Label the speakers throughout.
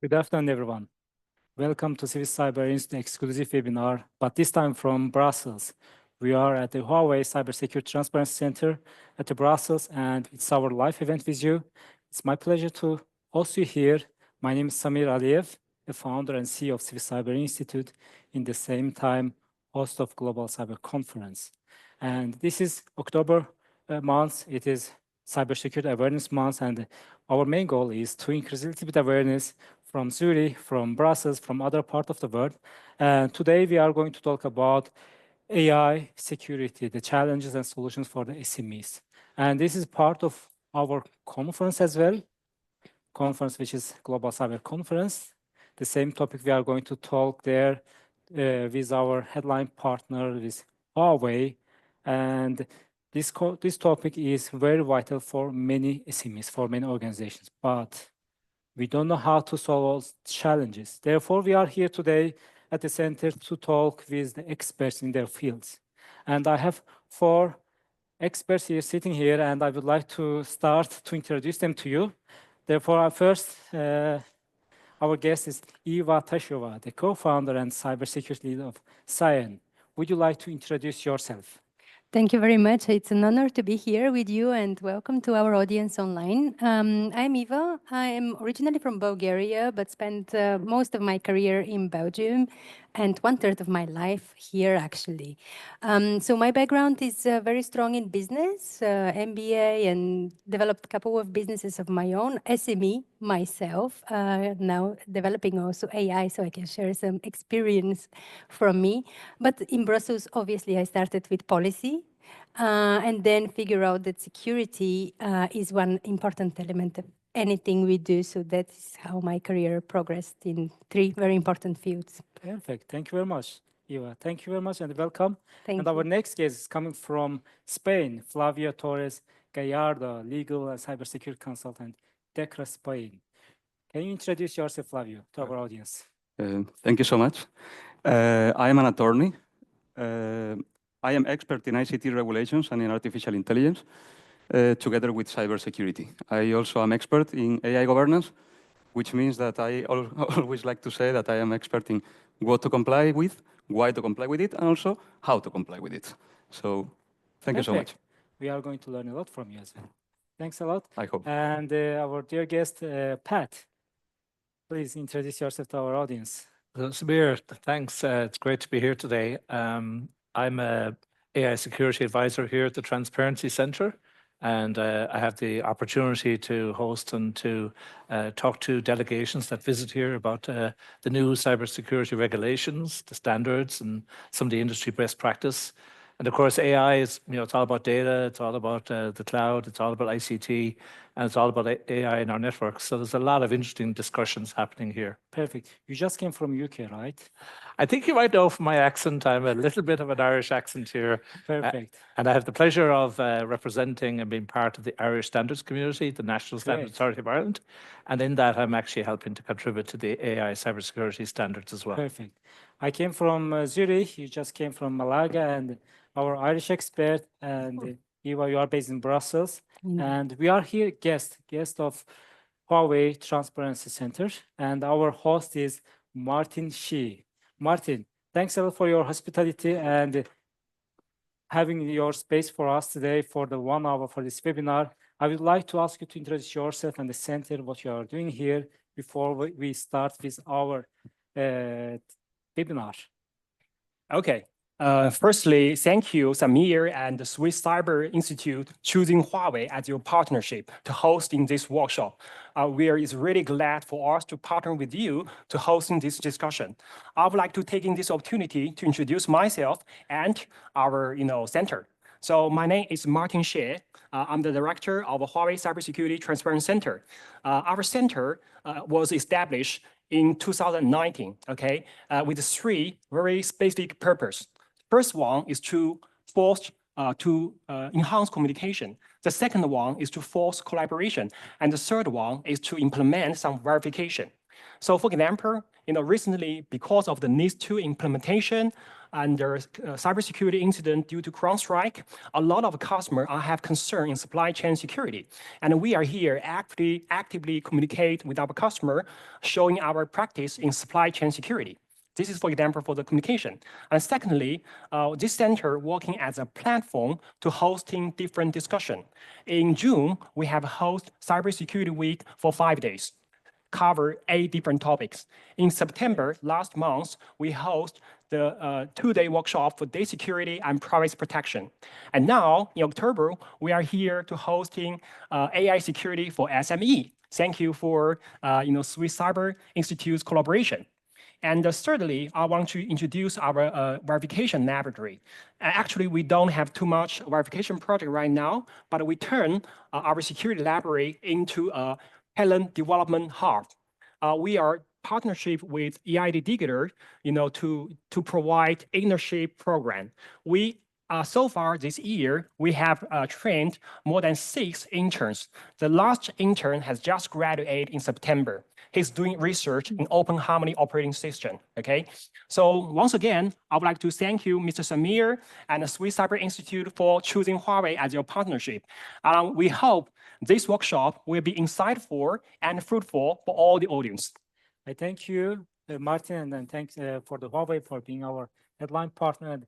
Speaker 1: Good afternoon, everyone. Welcome to Swiss Cyber Institute exclusive webinar, but this time from Brussels. We are at the Huawei Cybersecurity Transparency Center at the Brussels, and it's our live event with you. It's my pleasure to host you here. My name is Samir Aliyev, the founder and CEO of Swiss Cyber Institute, in the same time, host of Global Cyber Conference. And this is October month. It is Cybersecurity Awareness Month, and our main goal is to increase a little bit awareness from Zurich, from Brussels, from other parts of the world. And today we are going to talk about AI security, the challenges and solutions for the SMEs. And this is part of our conference as well, conference which is Global Cyber Conference. The same topic we are going to talk there with our headline partner, with Huawei. And this topic is very vital for many SMEs, for many organizations. But we don't know how to solve all challenges. Therefore, we are here today at the center to talk with the experts in their fields. And I have 4 experts here sitting here, and I would like to start to introduce them to you. Therefore, first, our guest is Eva Tasheva, the co-founder and cybersecurity lead of Cyan. Would you like to introduce yourself?
Speaker 2: Thank you very much. It's an honor to be here with you, and welcome to our audience online. I'm Eva. I am originally from Bulgaria, but spent most of my career in Belgium and 1/3 of my life here, actually. So my background is very strong in business, MBA, and developed a couple of businesses of my own, SME myself, now developing also AI, so I can share some experience from me. But in Brussels, obviously, I started with policy. And then figure out that security is one important element of anything we do. So that's how my career progressed in 3 very important fields.
Speaker 1: Perfect. Thank you very much, Eva. Thank you very much and welcome.
Speaker 2: Thank you.
Speaker 1: Our next guest is coming from Spain, Flavio Torres, Gallardo, legal and cybersecurity consultant, DECRA Spain. Can you introduce yourself, Flavio, to our audience?
Speaker 3: Thank you so much. I am an attorney. I am expert in ICT regulations and in artificial intelligence, together with cybersecurity. I also am expert in AI governance, which means that I always like to say that I am expert in what to comply with, why to comply with it, and also how to comply with it. So thank you so much.
Speaker 1: We are going to learn a lot from you as well. Thanks a lot.
Speaker 3: I hope.
Speaker 1: And our dear guest, Pat, please introduce yourself to our audience.
Speaker 4: Samir, thanks. It's great to be here today. I'm an AI security advisor here at the Transparency Center, and I have the opportunity to host and to talk to delegations that visit here about the new cybersecurity regulations, the standards, and some of the industry best practice. And of course, AI is, it's all about data, it's all about the cloud, it's all about ICT, and it's all about AI in our networks. So there's a lot of interesting discussions happening here.
Speaker 1: Perfect. You just came from UK, right?
Speaker 4: I think you might know from my accent, I'm a little bit of an Irish accent here.
Speaker 1: Perfect.
Speaker 4: And I have the pleasure of representing and being part of the Irish Standards Community, the National Standards Authority of Ireland. And in that, I'm actually helping to contribute to the AI cybersecurity standards as well.
Speaker 1: Perfect. I came from Zurich, you just came from Malaga, and our Irish expert, and Eva, you are based in Brussels. And we are here guest of Huawei Transparency Center, and our host is Martin Shi. Martin, thanks a lot for your hospitality and having your space for us today for the 1 hour for this webinar. I would like to ask you to introduce yourself and the center, what you are doing here before we start with our webinar.
Speaker 5: Okay. Firstly, thank you, Samir and the Swiss Cyber Institute, choosing Huawei as your partnership to host in this workshop. We are really glad for us to partner with you to hosting this discussion. I would like to take in this opportunity to introduce myself and our center. So my name is Martin Shi. I'm the director of the Huawei Cybersecurity Transparency Center. Our center was established in 2019, okay, with 3 very specific purposes. First one is to enhance communication. The second one is to force collaboration. And the third one is to implement some verification. So for example, recently, because of the NIS2 implementation, under cybersecurity incident due to CrowdStrike, a lot of customers have concern in supply chain security. And we are here actively communicate with our customer, showing our practice in supply chain security. This is, for example, for the communication. And secondly, this center working as a platform to hosting different discussion. In June, we have host Cybersecurity Week for 5 days, cover 8 different topics. In September, last month, we host the 2-day workshop for data security and privacy protection. And now, in October, we are here to hosting AI security for SME. Thank you for Swiss Cyber Institute's collaboration. And thirdly, I want to introduce our verification laboratory. Actually, we don't have too much verification project right now, but we turn our security library into a talent development hub. We are partnership with EID Digger, to provide internship program. So far this year, we have trained more than 6 interns. The last intern has just graduated in September. He's doing research in Open Harmony operating system, okay? So once again, I would like to thank you, Mr. Samir and the Swiss Cyber Institute for choosing Huawei as your partnership. We hope this workshop will be insightful and fruitful for all the audience.
Speaker 1: I thank you, Martin, and thanks for the Huawei for being our headline partner and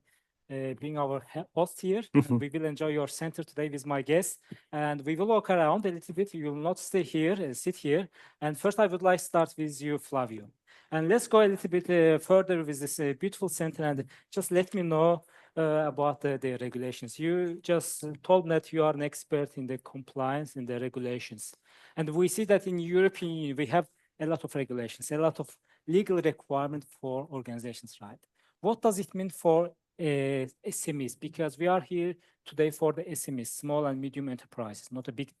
Speaker 1: being our host here. We will enjoy your center today with my guests, and we will walk around a little bit. You will not stay here, sit here. And first, I would like to start with you, Flavio. And let's go a little bit further with this beautiful center, and just let me know about the regulations. You just told me that you are an expert in the compliance and the regulations. And we see that in European Union, we have a lot of regulations, a lot of legal requirements for organizations, right? What does it mean for SMEs? Because we are here today for the SMEs, small and medium enterprises, not a big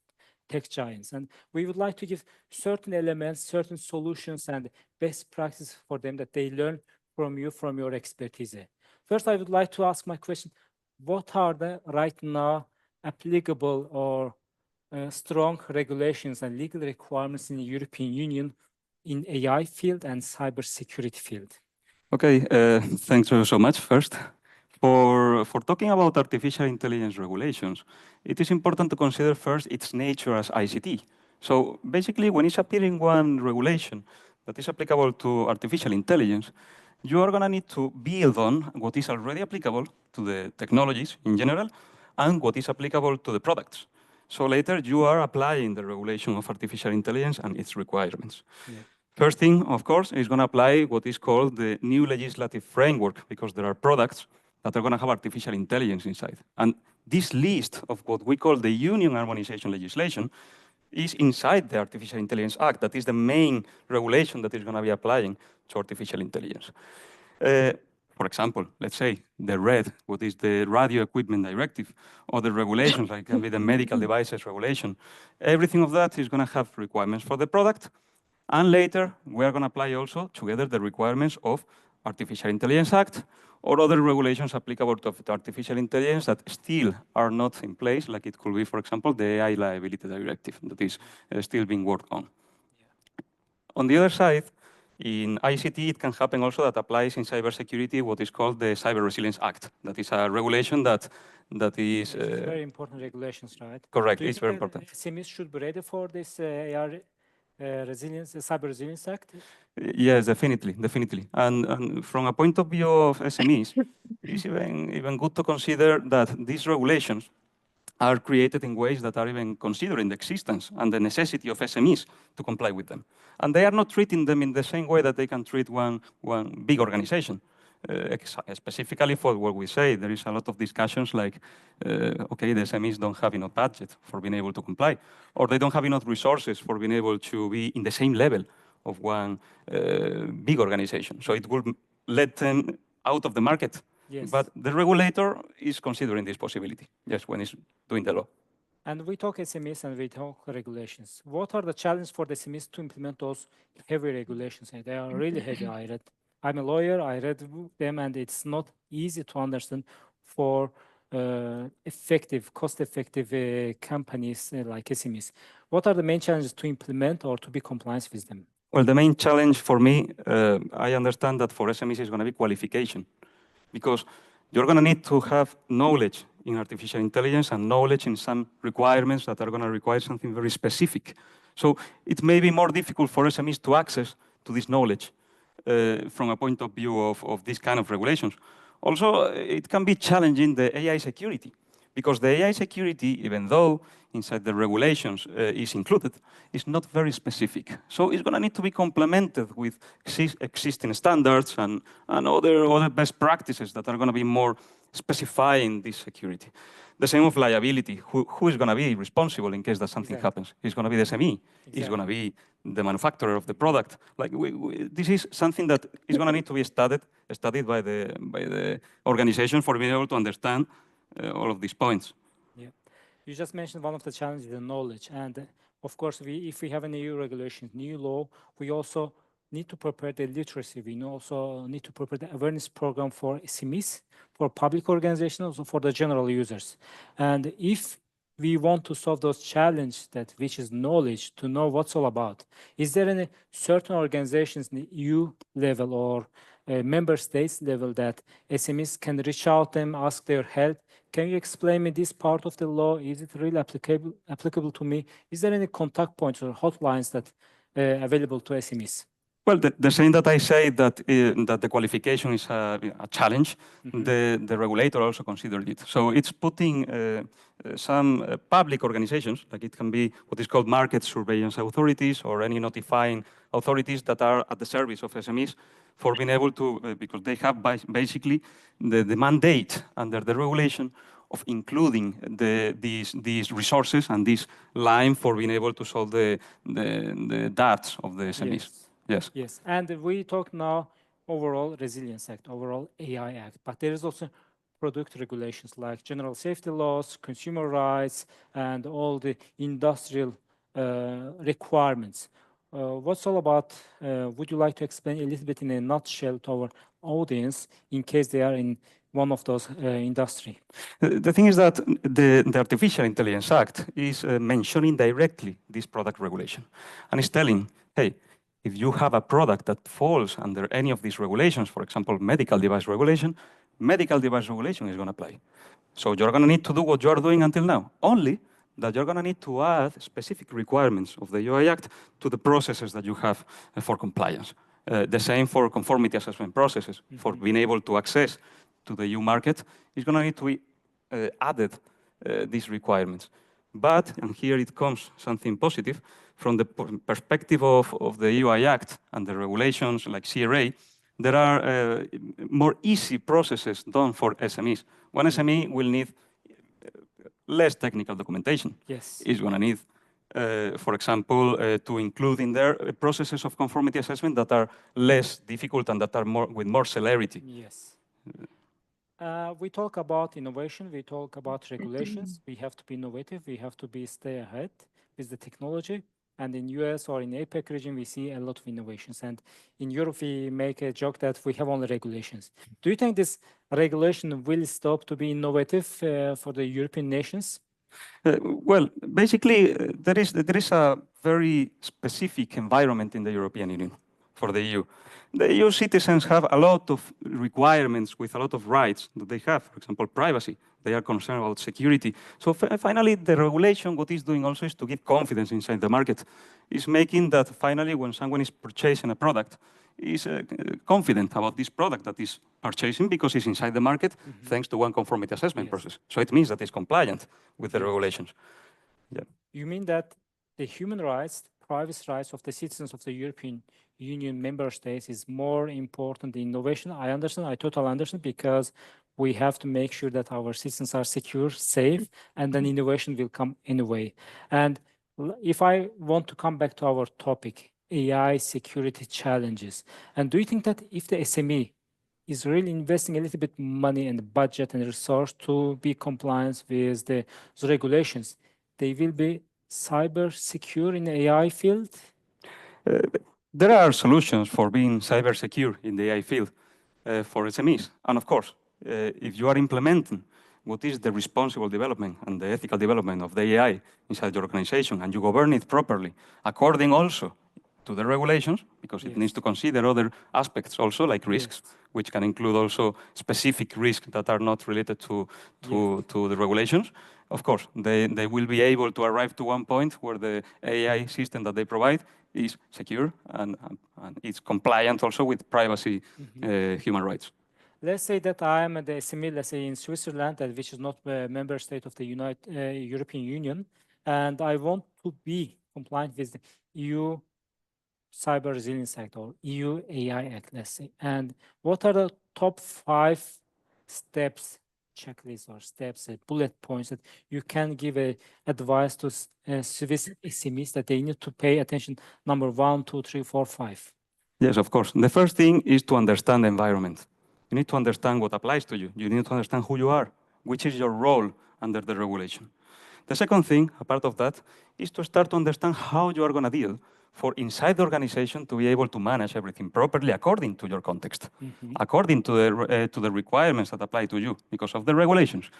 Speaker 1: tech giants. And we would like to give certain elements, certain solutions and best practices for them that they learn from you, from your expertise. First, I would like to ask my question, what are the right now applicable or strong regulations and legal requirements in the European Union in AI field and cybersecurity field?
Speaker 3: Okay, thanks so much first. For talking about artificial intelligence regulations, it is important to consider first its nature as ICT. So basically, when it's appearing one regulation that is applicable to artificial intelligence, you are going to need to build on what is already applicable to the technologies in general and what is applicable to the products. So later, you are applying the regulation of artificial intelligence and its requirements. Yeah. First thing, of course, is going to apply what is called the new legislative framework, because there are products that are going to have artificial intelligence inside. And this list of what we call the Union Harmonization legislation is inside the Artificial Intelligence Act. That is the main regulation that is going to be applying to artificial intelligence. For example, let's say the RED, what is the Radio Equipment Directive, or the regulations, like can be the Medical Devices Regulation. Everything of that is going to have requirements for the product. And later, we are going to apply also together the requirements of Artificial Intelligence Act or other regulations applicable to artificial intelligence that still are not in place, like it could be, for example, the AI Liability Directive that is still being worked on. Yeah. On the other side, in ICT, it can happen also that applies in cybersecurity what is called the Cyber Resilience Act. That is a regulation that is...
Speaker 1: very important regulations, right?
Speaker 3: Correct, it's very important.
Speaker 1: SMEs should be ready for this AI resilience, Cyber Resilience Act?
Speaker 3: Yes, definitely. And from a point of view of SMEs, it's even good to consider that these regulations are created in ways that are even considering the existence and the necessity of SMEs to comply with them. And they are not treating them in the same way that they can treat one big organization. Specifically for what we say, there is a lot of discussions like, okay, the SMEs don't have enough budget for being able to comply, or they don't have enough resources for being able to be in the same level of one big organization. So it will let them out of the market. Yes. But the regulator is considering this possibility, yes, when it's doing the law.
Speaker 1: And we talk SMEs and we talk regulations. What are the challenges for the SMEs to implement those heavy regulations? And they are really heavy. I'm a lawyer, I read them, and it's not easy to understand for cost-effective companies like SMEs. What are the main challenges to implement or to be compliant with them?
Speaker 3: Well, the main challenge for me, I understand that for SMEs is going to be qualification. because you're going to need to have knowledge in artificial intelligence and knowledge in some requirements that are going to require something very specific. So it may be more difficult for SMEs to access to this knowledge from a point of view of these kind of regulations. Also, it can be challenging the AI security, because the AI security, even though inside the regulations is included, is not very specific. So it's going to need to be complemented with existing standards and other best practices that are going to be more specifying this security. The same of liability. Who is going to be responsible in case that something happens? It's going to be the SME. It's going to be the manufacturer of the product. Like this is something that is going to need to be studied by the organization for being able to understand all of these points.
Speaker 1: Yeah, you just mentioned one of the challenges, the knowledge, and of course, if we have a new regulation, new law, we also need to prepare the literacy. We also need to prepare the awareness program for SMEs, for public organizations, also for the general users. And if we want to solve those challenges, which is knowledge, to know what's all about, is there any certain organizations in the EU level or member states level that SMEs can reach out them, ask their help? Can you explain me this part of the law? Is it really applicable to me? Is there any contact points or hotlines that available to SMEs?
Speaker 3: Well, the same that I say that that the qualification is a challenge, the regulator also considered it. So it's putting some public organizations, like it can be what is called market surveillance authorities or any notifying authorities that are at the service of SMEs, for being able to, because they have basically the mandate under the regulation of including these resources and this line for being able to solve the doubts of the SMEs.
Speaker 1: Yes.
Speaker 3: Yes.
Speaker 1: Yes, and we talk now overall Resilience Act, overall AI Act, but there is also product regulations like general safety laws, consumer rights, and all the industrial requirements. What's all about, would you like to explain a little bit in a nutshell to our audience in case they are in one of those industry?
Speaker 3: The thing is that the Artificial Intelligence Act is mentioning directly this product regulation, and it's telling, hey, if you have a product that falls under any of these regulations, for example, medical device regulation is going to apply. So you're going to need to do what you're doing until now, only that you're going to need to add specific requirements of the UI Act to the processes that you have for compliance. The same for conformity assessment processes, for being able to access to the EU market, is going to need to be added these requirements. But, and here it comes something positive, from the perspective of the UI Act and the regulations like CRA, there are more easy processes done for SMEs. One SME will need less technical documentation.
Speaker 1: Yes.
Speaker 3: It's going to need, for example, to include in there processes of conformity assessment that are less difficult and that are with more celerity.
Speaker 1: Yes. We talk about innovation, we talk about regulations. We have to be innovative, we have to stay ahead with the technology. And in US or in APEC region, we see a lot of innovations. And in Europe, we make a joke that we have only regulations. Do you think this regulation will stop to be innovative for the European nations?
Speaker 3: Well, basically, there is a very specific environment in the European Union for the EU. The EU citizens have a lot of requirements with a lot of rights that they have. For example, privacy. They are concerned about security. So finally, the regulation, what it's doing also is to give confidence inside the market. It's making that finally, when someone is purchasing a product, is confident about this product that is purchasing because it's inside the market, thanks to one conformity assessment process. So it means that it's compliant with the regulations. Yeah.
Speaker 1: You mean that the human rights, privacy rights of the citizens of the European Union member states is more important than innovation? I understand, I totally understand, because we have to make sure that our citizens are secure, safe, and then innovation will come anyway. And if I want to come back to our topic, AI security challenges, and do you think that if the SME is really investing a little bit money and budget and resource to be compliant with the regulations, they will be cyber secure in the AI field?
Speaker 3: There are solutions for being cyber secure in the AI field for SMEs. And of course, if you are implementing what is the responsible development and the ethical development of the AI inside your organization, and you govern it properly, according also to the regulations, because it needs to consider other aspects also, like risks, which can include also specific risks that are not related to the regulations. Of course, they will be able to arrive to one point where the AI system that they provide is secure and it's compliant also with privacy, human rights.
Speaker 1: Let's say that I am the SME, let's say in Switzerland, which is not a member state of the European Union, and I want to be compliant with the EU Cyber Resilience Act or EU AI Act, let's say. And what are the top 5 steps, checklists or steps, bullet points that you can give advice to Swiss SMEs that they need to pay attention, number 1, 2, 3, 4, 5?
Speaker 3: Yes, of course. The first thing is to understand the environment. You need to understand what applies to you. You need to understand who you are, which is your role under the regulation. The second thing, a part of that, is to start to understand how you are going to deal for inside the organization to be able to manage everything properly according to your context, according to the requirements that apply to you because of the regulations.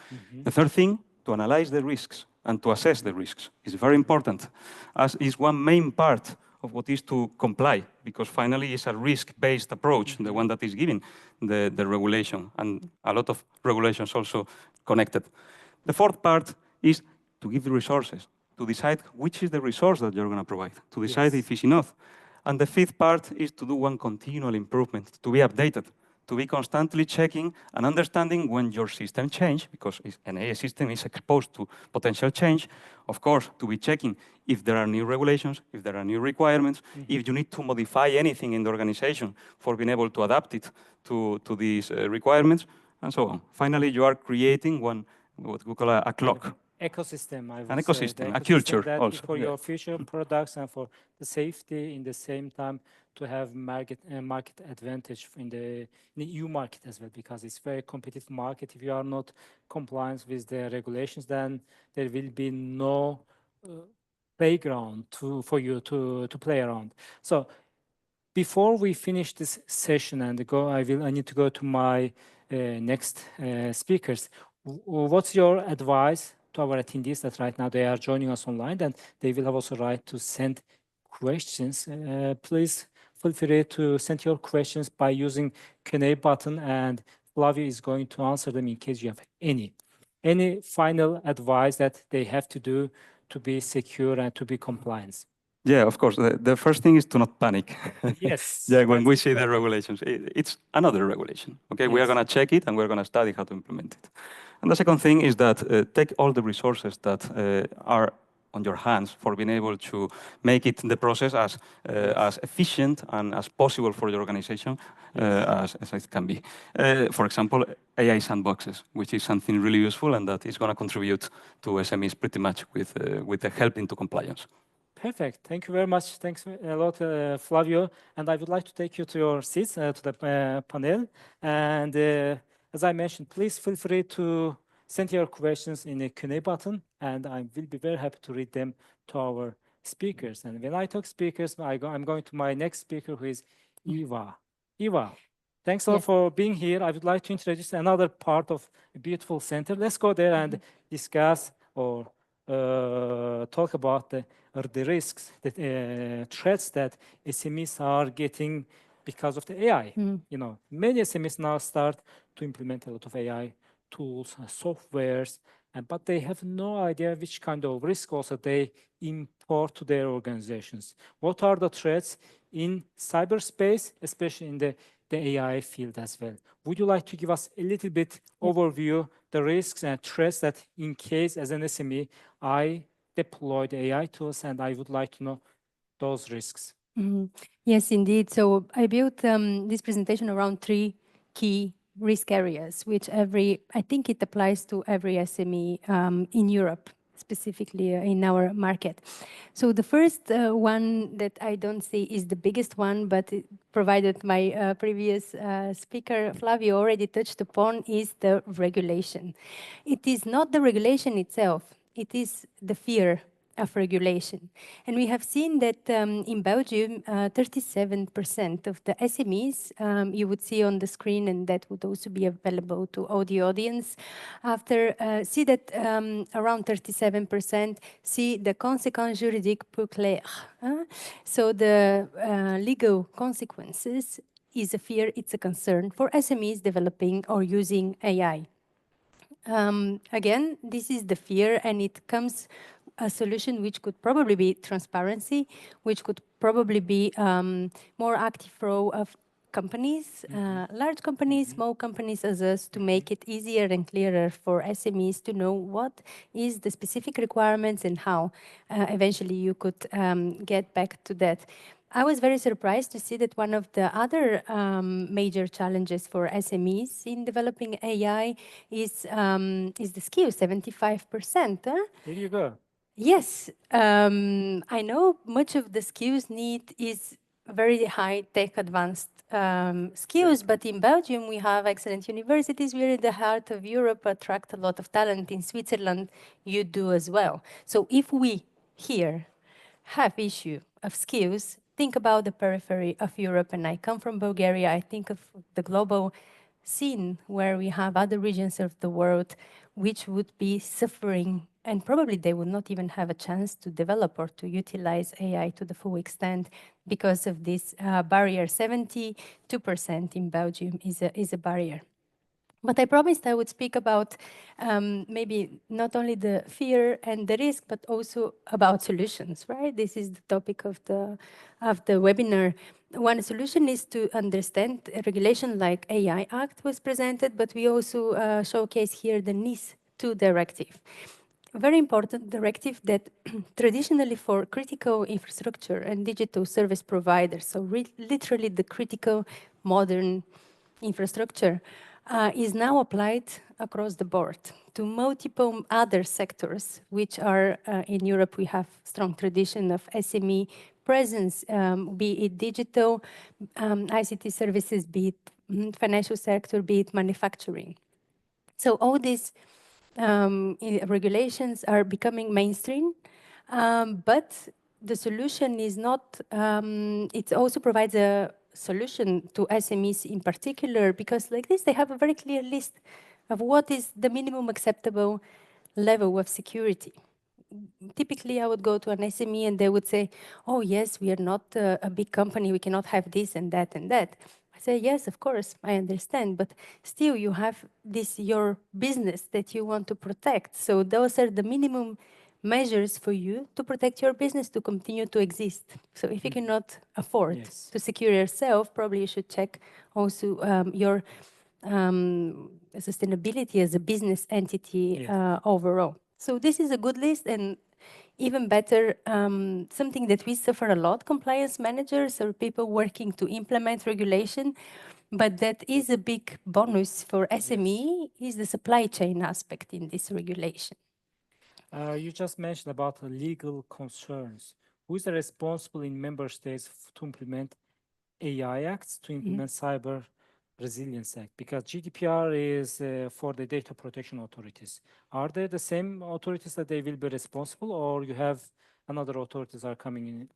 Speaker 3: The third thing, to analyze the risks and to assess the risks is very important, as is one main part of what is to comply, because finally it's a risk-based approach, the one that is giving the regulation, and a lot of regulations also connected. The fourth part is to give the resources, to decide which is the resource that you're going to provide, to decide if it's enough. And the fifth part is to do one continual improvement, to be updated, to be constantly checking and understanding when your system change, because an AI system is exposed to potential change. Of course, to be checking if there are new regulations, if there are new requirements, if you need to modify anything in the organization for being able to adapt it to these requirements, and so on. Finally, you are creating what we call a clock.
Speaker 1: Ecosystem, I would
Speaker 3: an
Speaker 1: say.
Speaker 3: ecosystem, a culture
Speaker 1: that
Speaker 3: also.
Speaker 1: For your future products and for the safety in the same time to have market advantage in the EU market as well, because it's very competitive market. If you are not compliant with the regulations, then there will be no playground for you to play around. So before we finish this session and I need to go to my next speakers. What's your advice to our attendees that right now they are joining us online and they will have also right to send questions? Please feel free to send your questions by using Q&A button, and Flavio is going to answer them in case you have any. Any final advice that they have to do to be secure and to be compliant?
Speaker 3: Yeah, of course. The first thing is to not panic.
Speaker 1: Yes.
Speaker 3: Yeah, when we see the regulations, it's another regulation. Okay, we are going to check it and we're going to study how to implement it. And the second thing is that take all the resources that are on your hands for being able to make it the process as efficient and as possible for your organization as it can be. For example, AI sandboxes, which is something really useful and that is going to contribute to SMEs pretty much with the help into compliance.
Speaker 1: Perfect. Thank you very much. Thanks a lot, Flavio. And I would like to take you to your seats, to the panel. And as I mentioned, please feel free to send your questions in the Q&A button, and I will be very happy to read them to our speakers. And when I talk speakers, I'm going to my next speaker, who is Eva. Eva, thanks a lot for being here. I would like to introduce another part of a beautiful center. Let's go there and discuss or talk about the risks, the threats that SMEs are getting because of the AI. You know, many SMEs now start to implement a lot of AI tools and softwares, but they have no idea which kind of risk also they import to their organizations. What are the threats in cyberspace, especially in the AI field as well? Would you like to give us a little bit overview the risks and threats that in case as an SME, I deploy the AI tools and I would like to know those risks?
Speaker 2: Yes, indeed. So I built this presentation around 3 key risk areas, which I think it applies to every SME in Europe, specifically in our market. So the first one that I don't say is the biggest one, but provided my previous speaker, Flavio, already touched upon, is the regulation. It is not the regulation itself, it is the fear of regulation. And we have seen that in Belgium, 37% of the SMEs, you would see on the screen, and that would also be available to all the audience, see that around 37% see the conséquences juridiques peu claires. So the legal consequences is a fear, it's a concern for SMEs developing or using AI. Again, this is the fear, and it comes a solution which could probably be transparency, which could probably be more active role of companies, large companies, small companies as us, to make it easier and clearer for SMEs to know what is the specific requirements and how eventually you could get back to that. I was very surprised to see that one of the other major challenges for SMEs in developing AI is the skills, 75%.
Speaker 1: Here you go.
Speaker 2: Yes, I know much of the skills need is very high-tech advanced skills, but in Belgium we have excellent universities. We're in the heart of Europe, attract a lot of talent. In Switzerland, you do as well. So if we here have issue of skills, think about the periphery of Europe, and I come from Bulgaria. I think of the global scene where we have other regions of the world which would be suffering, and probably they would not even have a chance to develop or to utilize AI to the full extent because of this barrier. 72% in Belgium is a barrier. But I promised I would speak about maybe not only the fear and the risk, but also about solutions, right? This is the topic of the webinar. One solution is to understand a regulation like AI Act was presented, but we also showcase here the NIS 2 directive. A very important directive that traditionally for critical infrastructure and digital service providers, so literally the critical modern infrastructure, is now applied across the board to multiple other sectors, which are in Europe, we have strong tradition of SME presence, be it digital, ICT services, be it financial sector, be it manufacturing. So all these regulations are becoming mainstream, but the solution is not, it also provides a solution to SMEs in particular, because like this, they have a very clear list of what is the minimum acceptable level of security. Typically, I would go to an SME and they would say, oh, yes, we are not a big company, we cannot have this and that and that. I say, yes, of course, I understand, but still you have this, your business that you want to protect. So those are the minimum measures for you to protect your business to continue to exist. So if you cannot afford to secure yourself, probably you should check also your sustainability as a business entity overall. So this is a good list, and even better, something that we suffer a lot, compliance managers or people working to implement regulation, but that is a big bonus for SME, is the supply chain aspect in this regulation.
Speaker 1: You just mentioned about the legal concerns. Who is responsible in member states to implement AI acts, to implement cyber resilience act? Because GDPR is for the data protection authorities. Are they the same authorities that they will be responsible, or you have another authorities are coming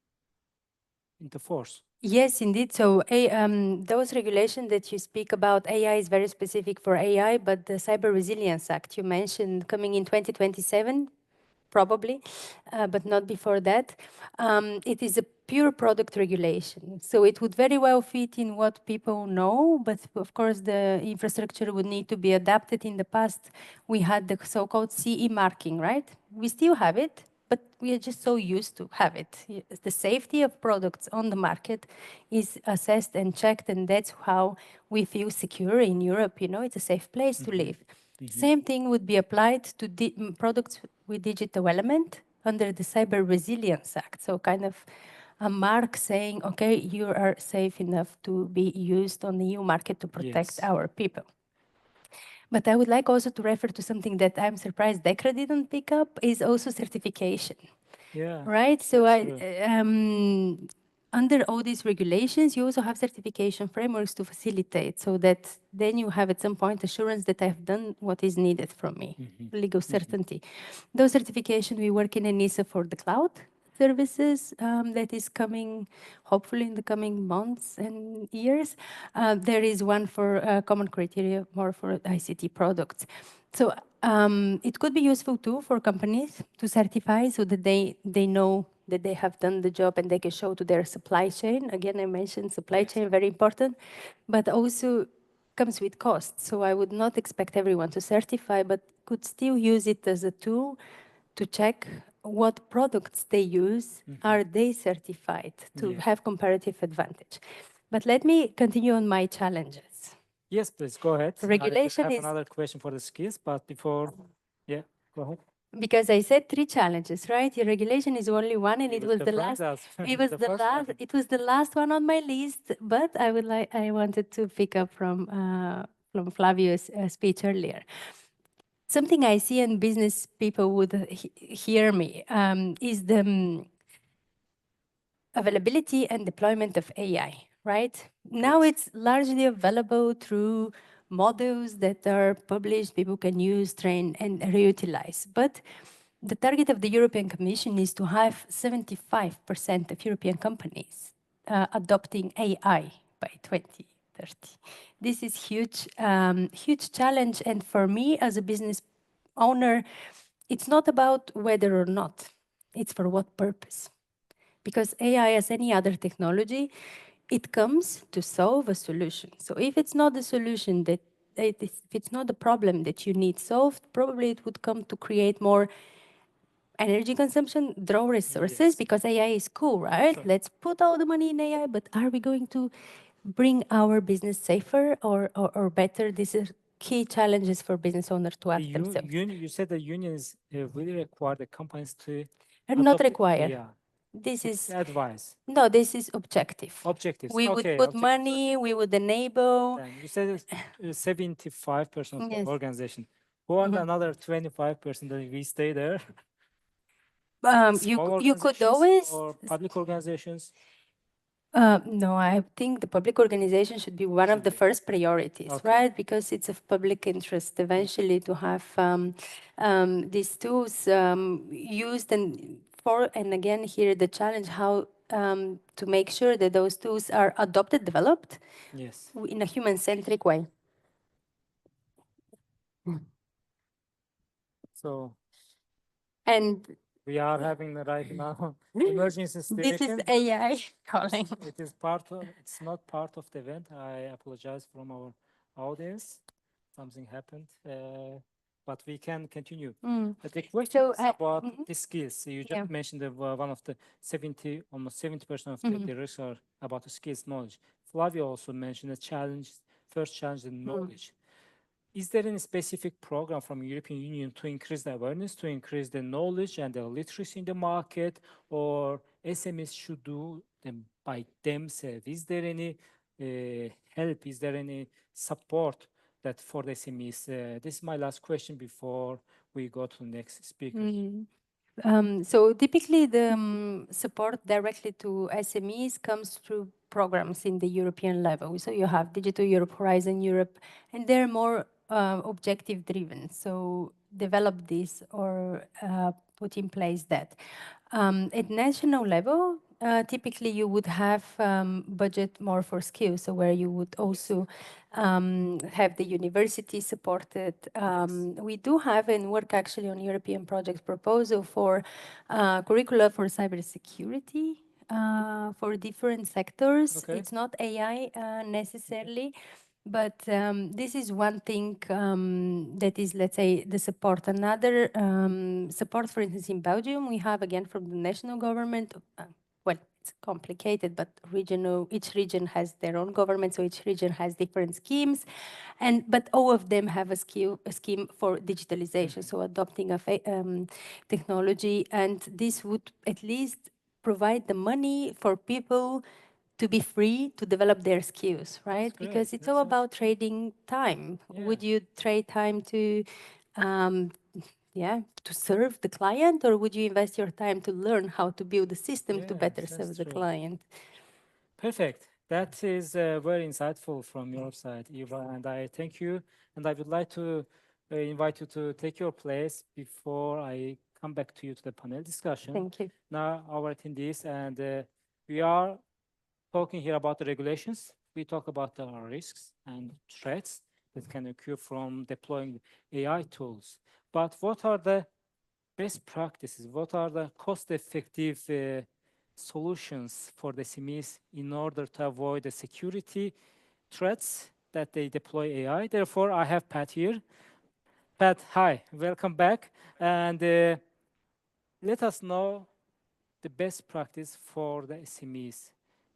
Speaker 1: into force?
Speaker 2: Yes, indeed. So those regulations that you speak about, AI is very specific for AI, but the Cyber Resilience Act you mentioned coming in 2027, probably, but not before that. It is a pure product regulation. So it would very well fit in what people know, but of course the infrastructure would need to be adapted. In the past, we had the so-called CE marking, right? We still have it, but we are just so used to have it. The safety of products on the market is assessed and checked, and that's how we feel secure in Europe. You know, it's a safe place to live. Same thing would be applied to products with digital element under the Cyber Resilience Act. So kind of a mark saying, okay, you are safe enough to be used on the EU market to protect our people. But I would like also to refer to something that I'm surprised DECRA didn't pick up, is also certification.
Speaker 1: Yeah.
Speaker 2: Right? So under all these regulations, you also have certification frameworks to facilitate, so that then you have at some point assurance that I've done what is needed from me, legal certainty. Those certification, we work in ENISA for the cloud services that is coming, hopefully in the coming months and years. There is one for common criteria, more for ICT products. So it could be useful too for companies to certify so that they know that they have done the job and they can show to their supply chain. Again, I mentioned supply chain, very important, but also comes with cost. So I would not expect everyone to certify, but could still use it as a tool to check what products they use, are they certified to have comparative advantage. But let me continue on my challenges.
Speaker 1: Yes, please, go ahead.
Speaker 2: Regulation
Speaker 1: I have
Speaker 2: is-
Speaker 1: another question for the skills, but before, yeah, go ahead.
Speaker 2: Because I said 3 challenges, right? Your regulation is only one, and it was the
Speaker 1: surprised
Speaker 2: last.
Speaker 1: us.
Speaker 2: It was
Speaker 1: The
Speaker 2: the
Speaker 1: first
Speaker 2: last.
Speaker 1: one.
Speaker 2: It was the last one on my list. But I wanted to pick up from Flavio's speech earlier. Something I see, and business people would hear me, is the availability and deployment of AI. Right now, it's largely available through models that are published. People can use, train, and reutilize. But the target of the European Commission is to have 75% of European companies adopting AI by 2030. This is huge, huge challenge. And for me as a business owner, it's not about whether or not, it's for what purpose. Because AI, as any other technology, it comes to solve a solution. So if it's not the solution that, if it's not the problem that you need solved, probably it would come to create more energy consumption, draw resources, because AI is cool, right?
Speaker 1: Sure.
Speaker 2: Let's put all the money in AI, but are we going to bring our business safer or better? These are key challenges for business owners to ask themselves.
Speaker 1: You said the unions really require the companies to
Speaker 2: Are not
Speaker 1: adopt it.
Speaker 2: required.
Speaker 1: Yeah,
Speaker 2: This is,
Speaker 1: advice,
Speaker 2: no, this is objective.
Speaker 1: objectives.
Speaker 2: We would
Speaker 1: Okay,
Speaker 2: put
Speaker 1: objectives.
Speaker 2: money, we would enable.
Speaker 1: Then you said 75% of the
Speaker 2: Yes.
Speaker 1: organization. Who are the another 25% that we stay there? Small
Speaker 2: You could
Speaker 1: organizations
Speaker 2: always,
Speaker 1: or public organizations.
Speaker 2: no, I think the public organization should be one of the first priorities,
Speaker 1: Okay.
Speaker 2: right? Because it's of public interest eventually to have these tools used and again here the challenge how to make sure that those tools are adopted, developed
Speaker 1: Yes.
Speaker 2: in a human-centric way.
Speaker 1: So
Speaker 2: And
Speaker 1: we are having right now emergency
Speaker 2: this is
Speaker 1: situation.
Speaker 2: AI calling.
Speaker 1: It is part of, it's not part of the event. I apologize from our audience. Something happened, but we can continue. The question
Speaker 2: So,
Speaker 1: is about the skills. You just
Speaker 2: yeah.
Speaker 1: mentioned that one of the almost 70% of the risks are about the skills knowledge. Flavio also mentioned the challenge, first challenge, the knowledge. Is there any specific program from European Union to increase the awareness, to increase the knowledge and the literacy in the market, or SMEs should do them by themselves? Is there any help? Is there any support that for the SMEs? This is my last question before we go to the next speaker.
Speaker 2: So typically the support directly to SMEs comes through programs in the European level. So you have Digital Europe, Horizon Europe, and they're more objective driven. So develop this or put in place that. At national level, typically you would have budget more for skills, so where you would also have the university supported. We do have and work actually on European project proposal for curricula for cybersecurity for different sectors.
Speaker 1: Okay.
Speaker 2: It's not AI necessarily. But this is one thing that is, let's say, the support. Another support, for instance, in Belgium, we have again from the national government. Well, it's complicated, but each region has their own government, so each region has different schemes, but all of them have a scheme for digitalization, so adopting of technology, and this would at least provide the money for people to be free to develop their skills, right?
Speaker 1: great.
Speaker 2: Because it's
Speaker 1: That
Speaker 2: all
Speaker 1: sounds
Speaker 2: about trading time.
Speaker 1: Yeah.
Speaker 2: Would you trade time to, to serve the client, or would you invest your time to learn how to build a system to
Speaker 1: Yes,
Speaker 2: better
Speaker 1: that's
Speaker 2: serve the
Speaker 1: true.
Speaker 2: client?
Speaker 1: Perfect. That is very insightful from your side, Eva, and I thank you. And I would like to invite you to take your place before I come back to you to the panel discussion.
Speaker 2: Thank you.
Speaker 1: Now, our attendees, and we are talking here about the regulations. We talk about the risks and threats that can occur from deploying AI tools. But what are the best practices? What are the cost-effective solutions for the SMEs in order to avoid the security threats that they deploy AI? Therefore, I have Pat here. Pat, hi, welcome back. And let us know the best practice for the SMEs.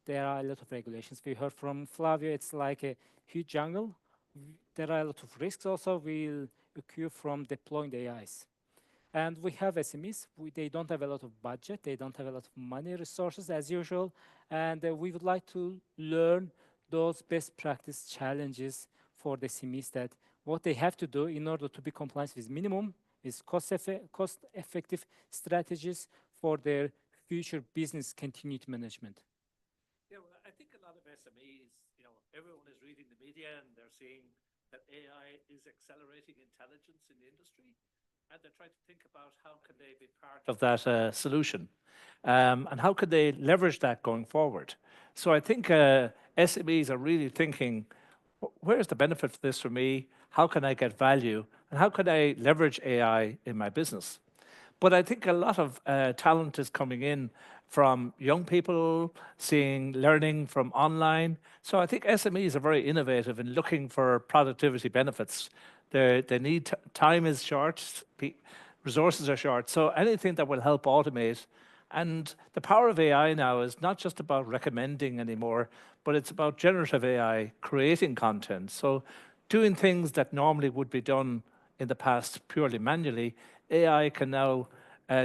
Speaker 1: There are a lot of regulations. We heard from Flavio, it's like a huge jungle. There are a lot of risks also will occur from deploying the AIs. And we have SMEs, they don't have a lot of budget, they don't have a lot of money resources as usual, and we would like to learn those best practice challenges for the SMEs that what they have to do in order to be compliant with minimum is cost-effective strategies for their future business continuity management.
Speaker 4: Yeah, well, I think a lot of SMEs, everyone is reading the media and they're seeing that AI is accelerating intelligence in the industry. And they're trying to think about how can they be part of that solution, and how could they leverage that going forward. So I think SMEs are really thinking, where's the benefit for this for me? How can I get value? And how can I leverage AI in my business? But I think a lot of talent is coming in from young people, learning from online. So I think SMEs are very innovative in looking for productivity benefits. They need time is short, resources are short. So anything that will help automate. And the power of AI now is not just about recommending anymore, but it's about generative AI creating content. So doing things that normally would be done in the past purely manually, AI can now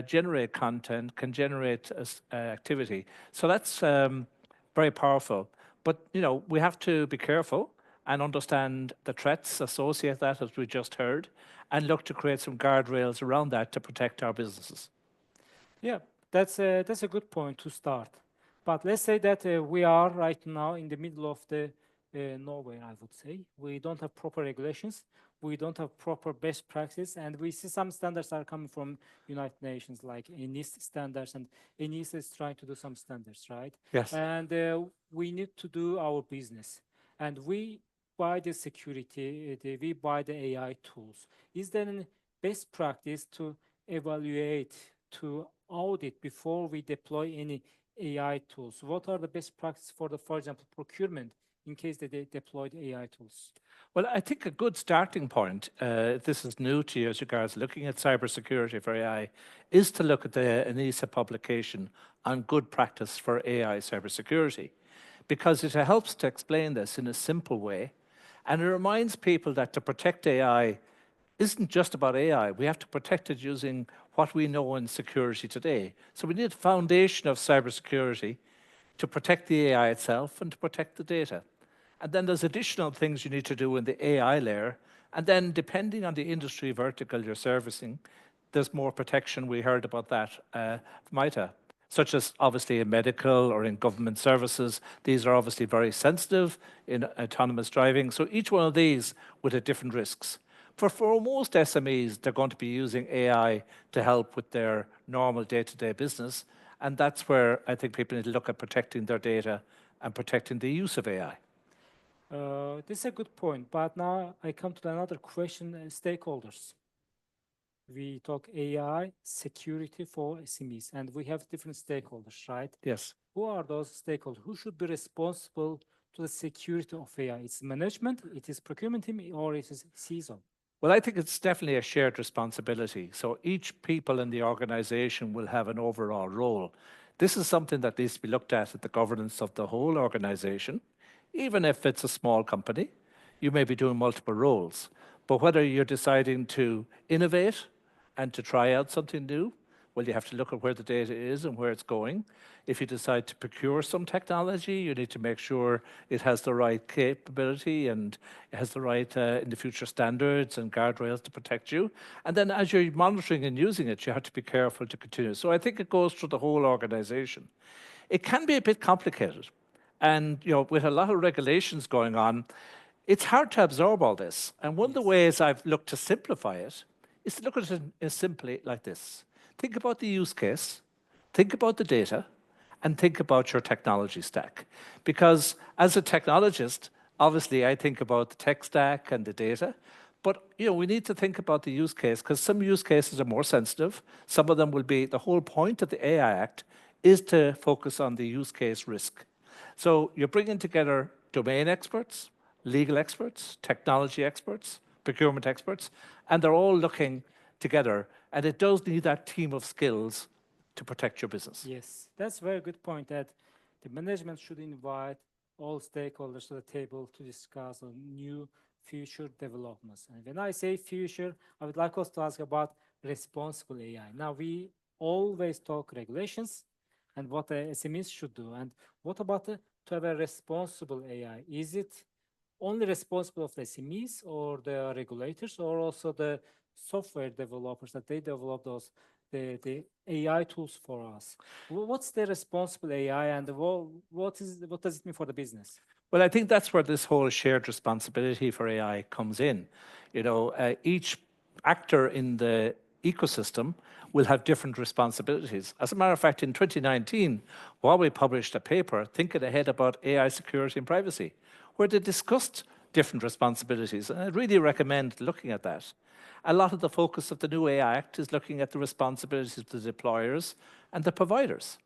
Speaker 4: generate content, can generate activity. So that's very powerful. But we have to be careful and understand the threats associated with that, as we just heard, and look to create some guardrails around that to protect our businesses.
Speaker 1: Yeah, that's a good point to start. But let's say that we are right now in the middle of the nowhere, I would say. We don't have proper regulations. We don't have proper best practices. And we see some standards are coming from United Nations, like NIST standards. And NIST is trying to do some standards, right?
Speaker 4: Yes.
Speaker 1: And we need to do our business. And we buy the security, we buy the AI tools. Is there a best practice to evaluate, to audit before we deploy any AI tools? What are the best practices for example, procurement in case that they deployed AI tools?
Speaker 4: Well, I think a good starting point, if this is new to you as regards looking at cybersecurity for AI, is to look at the ENISA publication on good practice for AI cybersecurity, because it helps to explain this in a simple way. And it reminds people that to protect AI isn't just about AI. We have to protect it using what we know in security today. So we need a foundation of cybersecurity to protect the AI itself and to protect the data. And then there's additional things you need to do in the AI layer. And then depending on the industry vertical you're servicing, there's more protection. We heard about that from ITA, such as obviously in medical or in government services. These are obviously very sensitive in autonomous driving. So each one of these with a different risks. For most SMEs, they're going to be using AI to help with their normal day-to-day business. And that's where I think people need to look at protecting their data and protecting the use of AI.
Speaker 1: This is a good point, but now I come to another question, stakeholders. We talk AI, security for SMEs, and we have different stakeholders, right?
Speaker 4: Yes.
Speaker 1: Who are those stakeholders? Who should be responsible to the security of AI? It's management, it is procurement team, or it is CISO?
Speaker 4: Well, I think it's definitely a shared responsibility. So each people in the organization will have an overall role. This is something that needs to be looked at the governance of the whole organization. Even if it's a small company, you may be doing multiple roles. But whether you're deciding to innovate and to try out something new, well, you have to look at where the data is and where it's going. If you decide to procure some technology, you need to make sure it has the right capability and it has the right, in the future, standards and guardrails to protect you. And then as you're monitoring and using it, you have to be careful to continue. So I think it goes through the whole organization. It can be a bit complicated. And with a lot of regulations going on, it's hard to absorb all this. And one of the ways I've looked to simplify it is to look at it simply like this. Think about the use case, think about the data, and think about your technology stack. Because as a technologist, obviously I think about the tech stack and the data, But we need to think about the use case, because some use cases are more sensitive. Some of them will be, the whole point of the AI Act is to focus on the use case risk. So you're bringing together domain experts, legal experts, technology experts, procurement experts, and they're all looking together. And it does need that team of skills to protect your business.
Speaker 1: Yes, that's a very good point, that the management should invite all stakeholders to the table to discuss on new future developments. And when I say future, I would like us to ask about responsible AI. Now, we always talk regulations and what the SMEs should do. And what about to have a responsible AI? Is it only responsible of the SMEs or the regulators, or also the software developers that they develop those the AI tools for us? What's the responsible AI, and what does it mean for the business?
Speaker 4: Well, I think that's where this whole shared responsibility for AI comes in. Each actor in the ecosystem will have different responsibilities. As a matter of fact, in 2019, Huawei published a paper, Thinking Ahead about AI Security and Privacy, where they discussed different responsibilities. And I'd really recommend looking at that. A lot of the focus of the new AI Act is looking at the responsibilities of the deployers and the providers,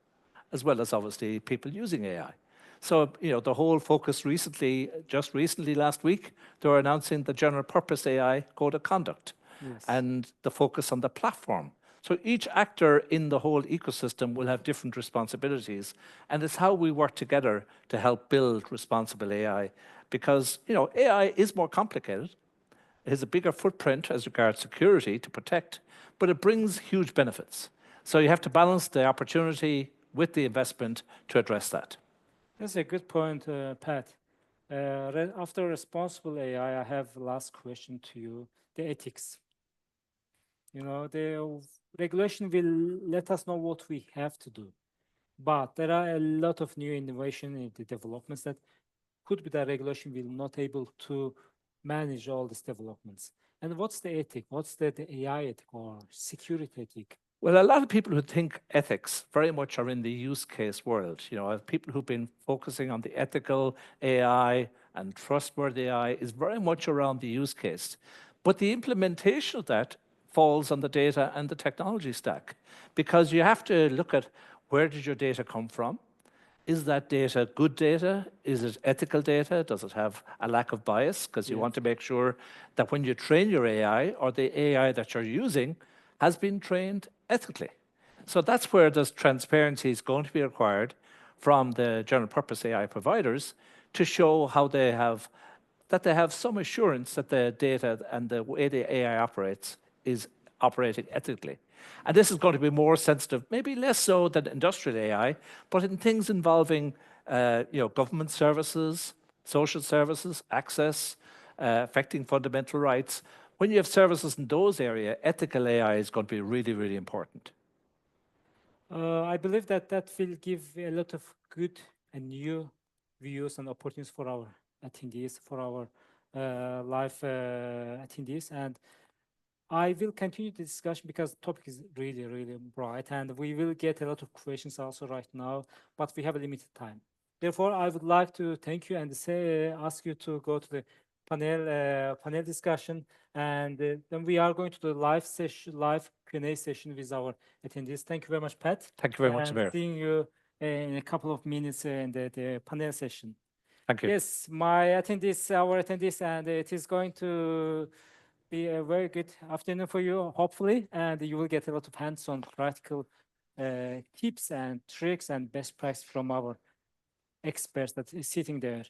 Speaker 4: as well as obviously people using AI. So, the whole focus just recently last week, they were announcing the general purpose AI code of conduct.
Speaker 1: Yes.
Speaker 4: And the focus on the platform. So each actor in the whole ecosystem will have different responsibilities. And it's how we work together to help build responsible AI. Because, AI is more complicated. It has a bigger footprint as regards security to protect, but it brings huge benefits. So you have to balance the opportunity with the investment to address that.
Speaker 1: That's a good point, Pat. After responsible AI, I have the last question to you, the ethics. The regulation will let us know what we have to do. But there are a lot of new innovation in the developments that could be the regulation will not able to manage all these developments. And what's the ethic? What's the AI ethic or security ethic?
Speaker 4: Well, a lot of people who think ethics very much are in the use case world. People who've been focusing on the ethical AI and trustworthy AI is very much around the use case. But the implementation of that falls on the data and the technology stack, because you have to look at, where did your data come from? Is that data good data? Is it ethical data? Does it have a lack of bias? Because you want to make sure that when you train your AI, or the AI that you're using has been trained ethically. So that's where this transparency is going to be required from the general purpose AI providers, to show how they have some assurance that the data and the way the AI operates is operating ethically. And this is going to be more sensitive, maybe less so than industrial AI, but in things involving government services, social services, access, affecting fundamental rights. When you have services in those areas, ethical AI is going to be really, really important.
Speaker 1: I believe that will give a lot of good and new views and opportunities for our attendees, for our live attendees. And I will continue the discussion because the topic is really, really bright, and we will get a lot of questions also right now, but we have a limited time. Therefore, I would like to thank you and ask you to go to the panel discussion, and then we are going to the live Q&A session with our attendees. Thank you very much, Pat.
Speaker 4: Thank you very much, Samir.
Speaker 1: Seeing you in a couple of minutes in the panel session.
Speaker 4: Thank you.
Speaker 1: Yes, our attendees, and it is going to be a very good afternoon for you, hopefully, and you will get a lot of hands-on practical tips and tricks and best practice from our experts that is sitting there.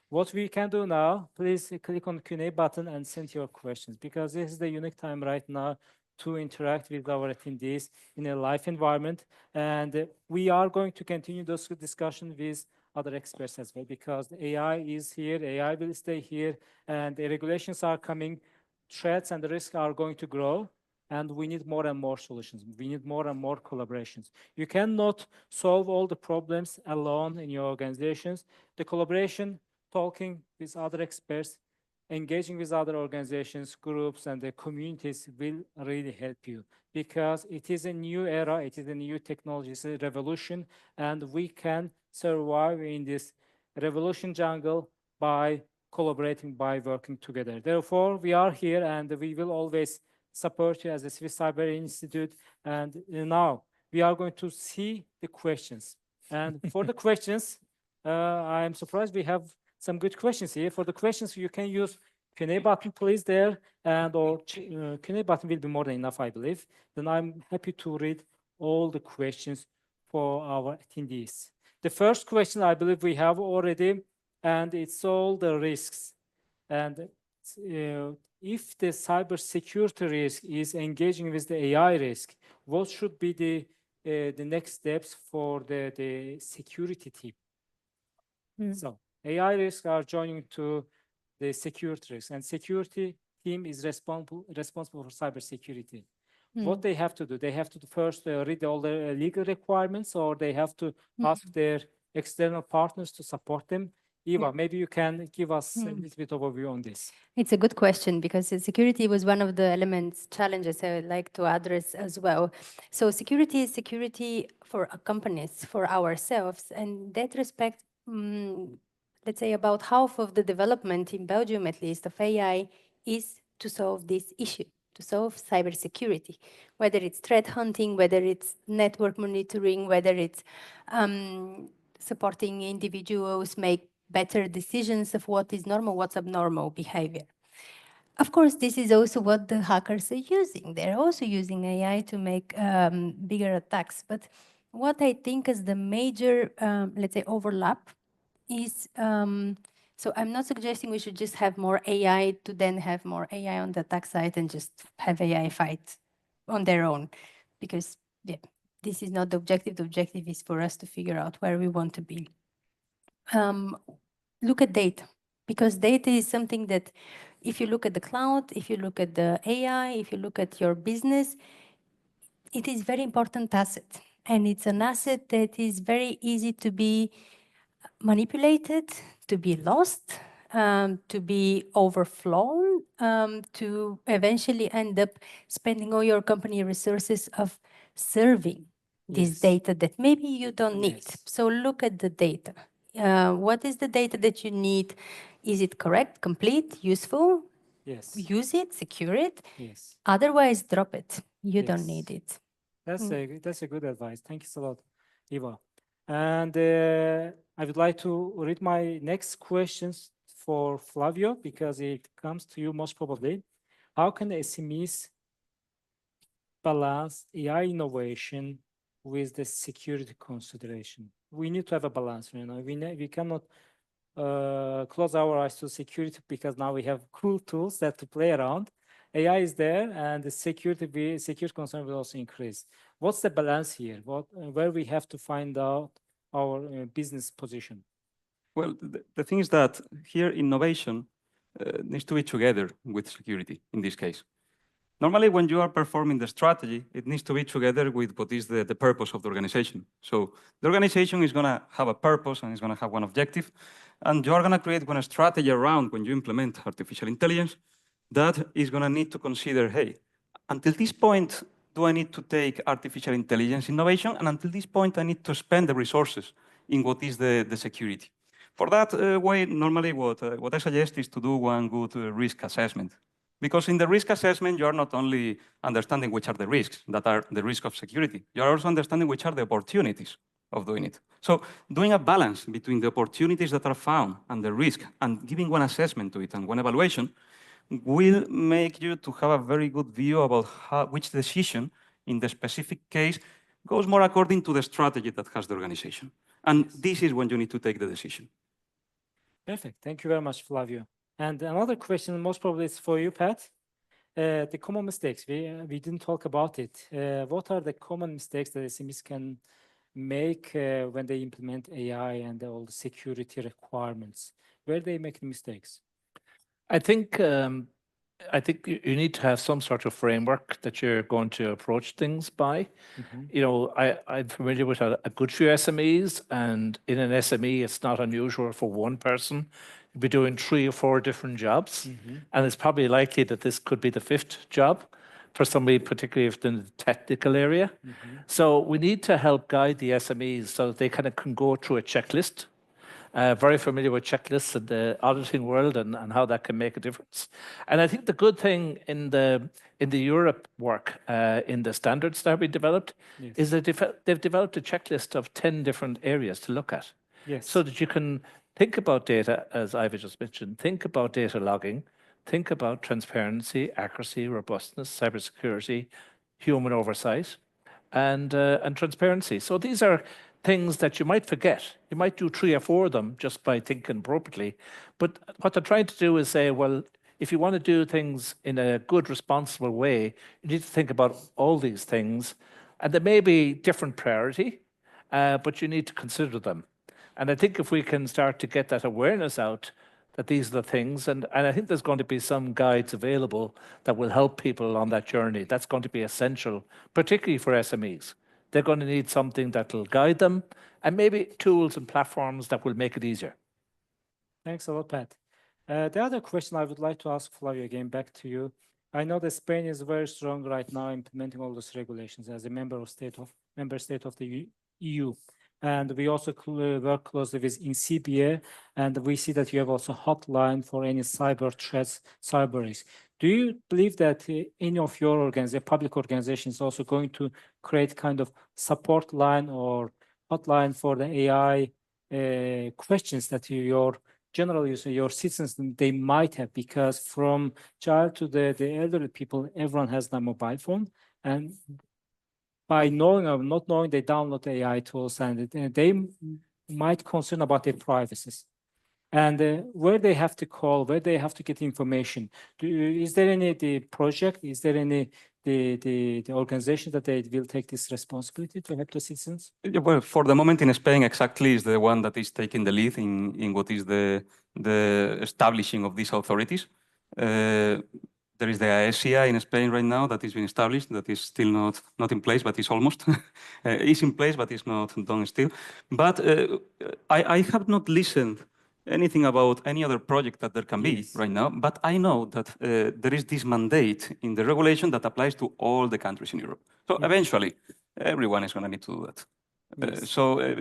Speaker 1: What we can do now, please click on the Q&A button and send your questions, because this is the unique time right now to interact with our attendees in a live environment. And we are going to continue this discussion with other experts as well, because the AI is here, AI will stay here, and the regulations are coming. Threats and the risks are going to grow, and we need more and more solutions. We need more and more collaborations. You cannot solve all the problems alone in your organizations. The collaboration, talking with other experts, engaging with other organizations, groups, and the communities will really help you, because it is a new era, it is a new technology, it's a revolution, and we can survive in this revolution jungle by collaborating by working together. Therefore, we are here and we will always support you as a Swiss Cyber Institute. And now we are going to see the questions. And for the questions, I am surprised we have some good questions here. For the questions, you can use Q&A button, please, there, and or Q&A button will be more than enough, I believe. Then I'm happy to read all the questions for our attendees. The first question I believe we have already, and it's all the risks. And if the cybersecurity risk is engaging with the AI risk, what should be the next steps for the security team? So AI risks are joining to the security risks, and security team is responsible for cybersecurity. What they have to do, they have to first read all the legal requirements, or they have to ask their external partners to support them. Eva, maybe you can give us a little bit overview on this.
Speaker 2: It's a good question, because security was one of the elements, challenges I would like to address as well. So security is security for companies, for ourselves. And in that respect, let's say about half of the development in Belgium, at least, of AI is to solve this issue, to solve cybersecurity, whether it's threat hunting, whether it's network monitoring, whether it's supporting individuals make better decisions of what is normal, what's abnormal behavior. Of course, this is also what the hackers are using. They're also using AI to make bigger attacks. But what I think is the major, let's say, overlap is, so I'm not suggesting we should just have more AI to then have more AI on the attack side and just have AI fight on their own, because yeah, this is not the objective. The objective is for us to figure out where we want to be. Look at data, because data is something that if you look at the cloud, if you look at the AI, if you look at your business, it is very important asset. And it's an asset that is very easy to be manipulated, to be lost, to be overflown, to eventually end up spending all your company resources of serving this data that maybe you don't need. So look at the data. What is the data that you need? Is it correct, complete, useful?
Speaker 1: Yes.
Speaker 2: Use it, secure it.
Speaker 1: Yes.
Speaker 2: Otherwise, drop it. You don't need it.
Speaker 1: That's a good advice. Thank you so lot, Eva. And I would like to read my next questions for Flavio, because it comes to you most probably. How can SMEs balance AI innovation with the security consideration? We need to have a balance, you know. We cannot close our eyes to security, because now we have cool tools that to play around. AI is there, and the security concern will also increase. What's the balance here? Where we have to find out our business position?
Speaker 3: Well, the thing is that here innovation needs to be together with security in this case. Normally, when you are performing the strategy, it needs to be together with what is the purpose of the organization. So the organization is going to have a purpose and it's going to have one objective. And you're going to create one strategy around when you implement artificial intelligence that is going to need to consider, hey, until this point, do I need to take artificial intelligence innovation? And until this point, I need to spend the resources in what is the security. For that way, normally what I suggest is to do one good risk assessment. Because in the risk assessment, you are not only understanding which are the risks that are the risk of security, you are also understanding which are the opportunities of doing it. So doing a balance between the opportunities that are found and the risk and giving one assessment to it and one evaluation will make you to have a very good view about which decision in the specific case goes more according to the strategy that has the organization. And this is when you need to take the decision.
Speaker 1: Perfect. Thank you very much, Flavio. And another question, most probably it's for you, Pat. The common mistakes, we didn't talk about it. What are the common mistakes that SMEs can make when they implement AI and all the security requirements? Where they make mistakes?
Speaker 4: I think you need to have some sort of framework that you're going to approach things by. You know, I'm familiar with a good few SMEs, and in an SME, it's not unusual for one person to be doing 3 or 4 different jobs. And it's probably likely that this could be the 5th job for somebody, particularly if in the technical area. So we need to help guide the SMEs so that they kind of can go through a checklist very familiar with checklists in the auditing world and how that can make a difference. And I think the good thing in the Europe work, in the standards that we developed, is that they've developed a checklist of 10 different areas to look at. So that you can think about data, as Iva just mentioned, think about data logging, think about transparency, accuracy, robustness, cybersecurity, human oversight, and transparency. So these are things that you might forget. You might do 3 or 4 of them just by thinking appropriately. But what they're trying to do is say, well, if you want to do things in a good, responsible way, you need to think about all these things. And there may be different priority, but you need to consider them. And I think if we can start to get that awareness out, that these are the things, and I think there's going to be some guides available that will help people on that journey. That's going to be essential, particularly for SMEs. They're going to need something that will guide them, and maybe tools and platforms that will make it easier.
Speaker 1: Thanks a lot, Pat. The other question I would like to ask Flavio again, back to you. I know that Spain is very strong right now implementing all those regulations as a member state of the EU. And we also work closely with INCIBE, and we see that you have also a hotline for any cyber threats, cyber risks. Do you believe that any of your public organizations is also going to create kind of support line or hotline for the AI questions that your general user, your citizens, they might have? Because from child to the elderly people, everyone has a mobile phone, and by knowing or not knowing, they download AI tools, and they might concern about their privacies. And where they have to call, where they have to get information. Is there any project? Is there any the organization that they will take this responsibility to help the citizens?
Speaker 3: Well, for the moment in Spain, exactly is the one that is taking the lead in what is the establishing of these authorities. There is the AESIA in Spain right now that is being established, that is still not in place, but is almost. Is in place, but is not done still. But I have not listened anything about any other project that there can be right now, but I know that there is this mandate in the regulation that applies to all the countries in Europe. So eventually, everyone is going to need to do that.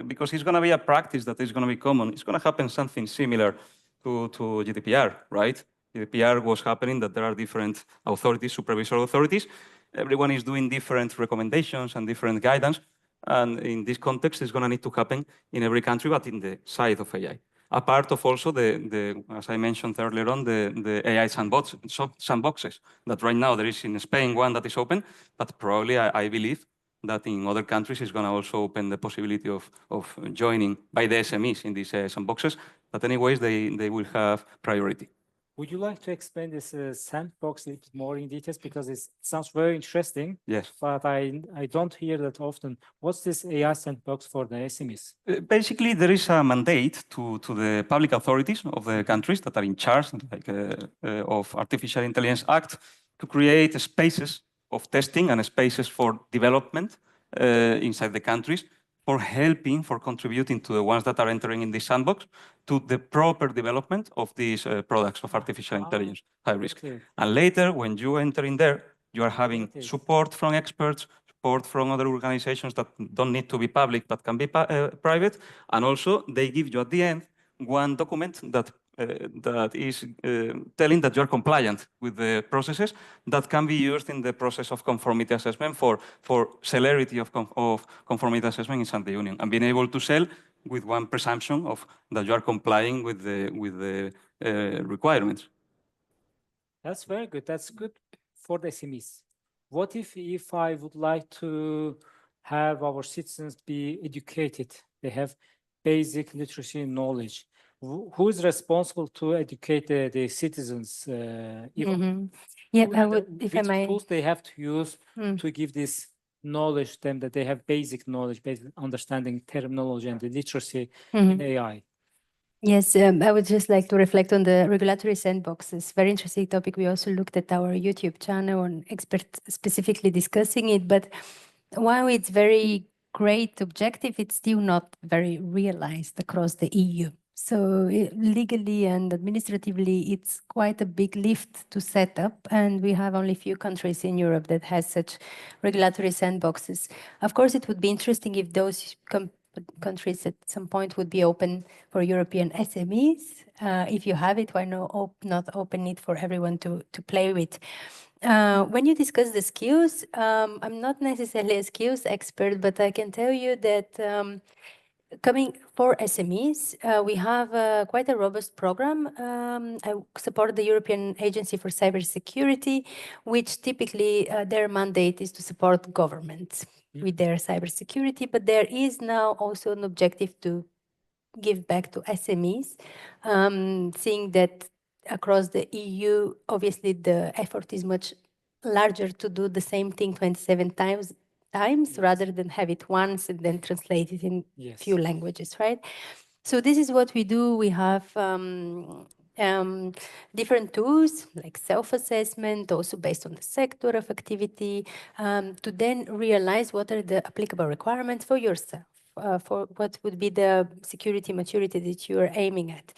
Speaker 3: Because it's going to be a practice that is going to be common, it's going to happen something similar to GDPR, right? GDPR was happening that there are different authorities, supervisory authorities. Everyone is doing different recommendations and different guidance. And in this context, it's going to need to happen in every country, but in the side of AI. A part of also as I mentioned earlier on, the AI sandboxes, that right now there is in Spain one that is open, but probably I believe that in other countries is going to also open the possibility of joining by the SMEs in these sandboxes, but anyways, they will have priority.
Speaker 1: Would you like to explain this sandbox a little bit more in details? Because it sounds very interesting.
Speaker 3: Yes.
Speaker 1: But I don't hear that often. What's this AI sandbox for the SMEs?
Speaker 3: Basically, there is a mandate to the public authorities of the countries that are in charge of Artificial Intelligence Act to create spaces of testing and spaces for development inside the countries, for contributing to the ones that are entering in this sandbox to the proper development of these products of artificial intelligence, high risk. And later, when you enter in there, you are having support from experts, support from other organizations that don't need to be public, but can be private. And also, they give you at the end one document that is telling that you are compliant with the processes that can be used in the process of conformity assessment for celerity of conformity assessment inside the Union, and being able to sell with one presumption of that you are complying with the requirements.
Speaker 1: That's very good. That's good for the SMEs. What if I would like to have our citizens be educated? They have basic literacy knowledge. Who is responsible to educate the citizens?
Speaker 2: Yeah, I would, if I may.
Speaker 1: Which tools they have to use to give this knowledge to them, that they have basic knowledge, basic understanding terminology and the literacy in AI?
Speaker 2: Yes, I would just like to reflect on the regulatory sandboxes. Very interesting topic. We also looked at our YouTube channel and experts specifically discussing it. But while it's very great objective, it's still not very realized across the EU. So legally and administratively, it's quite a big lift to set up. And we have only a few countries in Europe that has such regulatory sandboxes. Of course, it would be interesting if those countries at some point would be open for European SMEs. If you have it, why not open it for everyone to play with? When you discuss the skills, I'm not necessarily a skills expert, but I can tell you that coming for SMEs, we have quite a robust program. I support the European Agency for Cybersecurity, which typically their mandate is to support governments with their cybersecurity, but there is now also an objective to give back to SMEs, seeing that across the EU, obviously the effort is much larger to do the same thing 27 times rather than have it once and then translate it in few languages, right? So this is what we do. We have different tools like self-assessment, also based on the sector of activity, to then realize what are the applicable requirements for yourself. For what would be the security maturity that you are aiming at.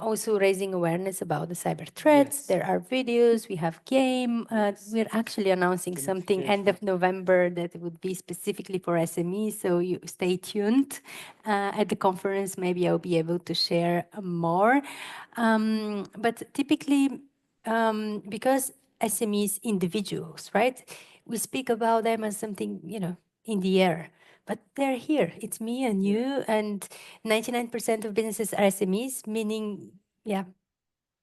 Speaker 2: Also raising awareness about the cyber threats. There are videos, we have game. We're actually announcing something end of November that would be specifically for SMEs, so you stay tuned. At the conference, maybe I'll be able to share more. But typically, because SMEs individuals, right? We speak about them as something, in the air. But they're here. It's me and you, and 99% of businesses are SMEs, meaning,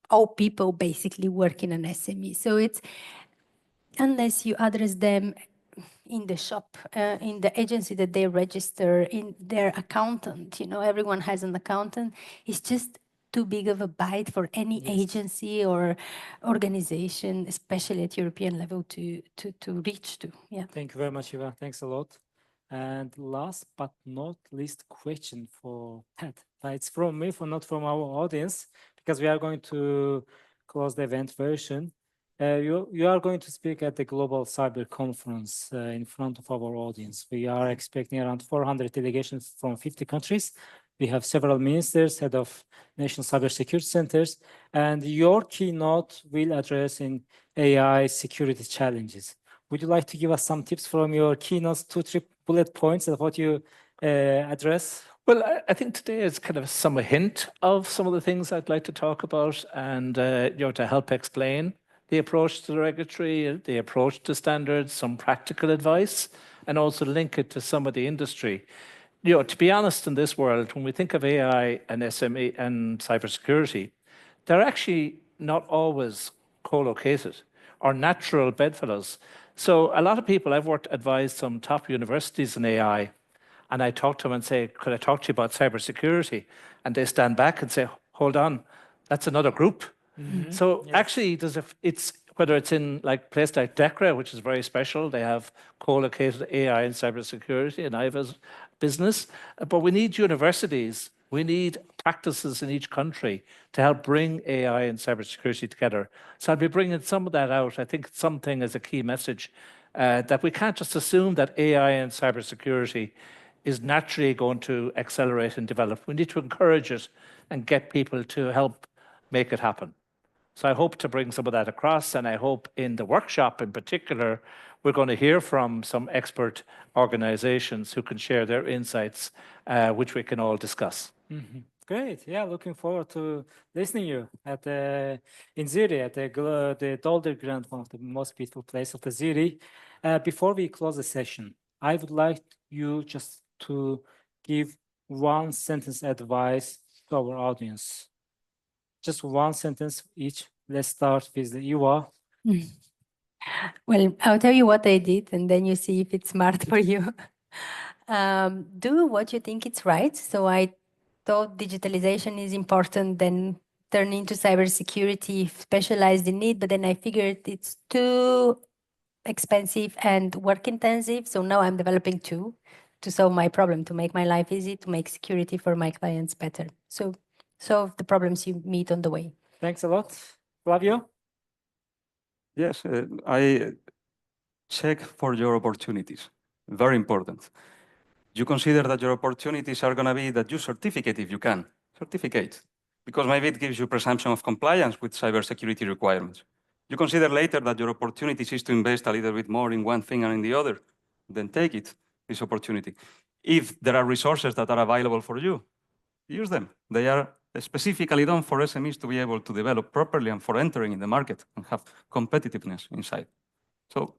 Speaker 2: all people basically work in an SME. So it's, unless you address them in the shop, in the agency that they register, in their accountant, everyone has an accountant, it's just too big of a bite for any agency or organization, especially at European level, to reach to. Yeah.
Speaker 1: Thank you very much, Eva. Thanks a lot. And last but not least question for Pat. It's from me, not from our audience, because we are going to close the event version. You are going to speak at the Global Cyber Conference in front of our audience. We are expecting around 400 delegations from 50 countries. We have several ministers, head of national cybersecurity centers, and your keynote will address in AI security challenges. Would you like to give us some tips from your keynotes, 2-3 bullet points of what you address?
Speaker 4: Well, I think today is kind of some hint of some of the things I'd like to talk about, and to help explain the approach to the regulatory, the approach to standards, some practical advice, and also link it to some of the industry. To be honest, in this world, when we think of AI and SME and cybersecurity, they're actually not always co-located or natural bedfellows. So a lot of people, I've advised some top universities in AI, and I talk to them and say, could I talk to you about cybersecurity? And they stand back and say, hold on, that's another group. So actually, it's whether it's in like place like DECRA, which is very special, they have co-located AI and cybersecurity, and IVA's business. But we need universities, we need practices in each country to help bring AI and cybersecurity together. So I'll be bringing some of that out. I think something as a key message that we can't just assume that AI and cybersecurity is naturally going to accelerate and develop. We need to encourage it and get people to help make it happen. So I hope to bring some of that across, and I hope in the workshop in particular, we're going to hear from some expert organizations who can share their insights, which we can all discuss.
Speaker 1: Great. Yeah, looking forward to listening to you at in Zurich at the Dolder Grand, one of the most beautiful places of the Zurich. Before we close the session, I would like you just to give one sentence advice to our audience. Just one sentence each. Let's start with Eva.
Speaker 2: Well, I'll tell you what I did, and then you see if it's smart for you. Do what you think it's right. So I thought digitalization is important, then turn into cybersecurity, specialized in it, but then I figured it's too expensive and work intensive. So now I'm developing two to solve my problem, to make my life easy, to make security for my clients better. So solve the problems you meet on the way.
Speaker 1: Thanks a lot. Flavio?
Speaker 3: Yes, I check for your opportunities. Very important. You consider that your opportunities are going to be that you certificate if you can. Certificate. Because maybe it gives you presumption of compliance with cybersecurity requirements. You consider later that your opportunities is to invest a little bit more in one thing and in the other. Then take it, this opportunity. if there are resources that are available for you, use them. They are specifically done for SMEs to be able to develop properly and for entering in the market and have competitiveness inside. So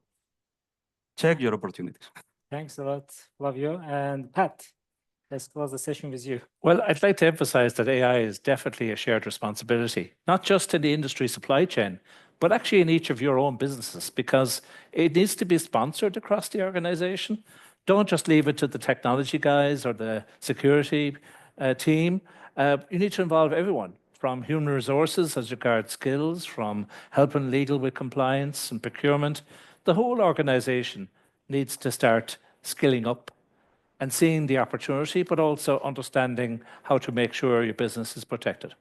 Speaker 3: check your opportunities.
Speaker 1: Thanks a lot, Flavio. And Pat, let's close the session with you.
Speaker 4: Well, I'd like to emphasize that AI is definitely a shared responsibility, not just in the industry supply chain, but actually in each of your own businesses, because it needs to be sponsored across the organization. Don't just leave it to the technology guys or the security team. You need to involve everyone, from human resources as regards skills, from helping legal with compliance and procurement. The whole organization needs to start skilling up and seeing the opportunity, but also understanding how to make sure your business is protected.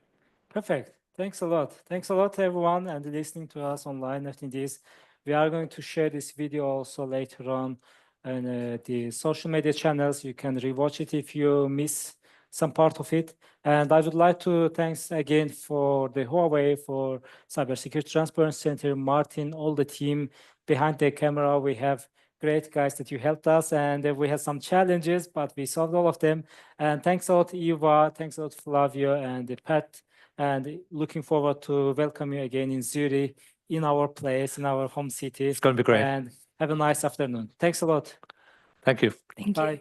Speaker 1: Perfect. Thanks a lot. Thanks a lot, everyone, and listening to us online after this. We are going to share this video also later on the social media channels. You can rewatch it if you miss some part of it. And I would like to thanks again for the Huawei, for Cybersecurity Transparency Center, Martin, all the team behind the camera. We have great guys that you helped us, and we had some challenges, but we solved all of them. And thanks a lot, Eva. Thanks a lot, Flavio and Pat. And looking forward to welcome you again in Zurich, in our place, in our home city.
Speaker 4: It's going to be great.
Speaker 1: And have a nice afternoon. Thanks a lot.
Speaker 4: Thank you.
Speaker 2: Thank you.
Speaker 1: Bye.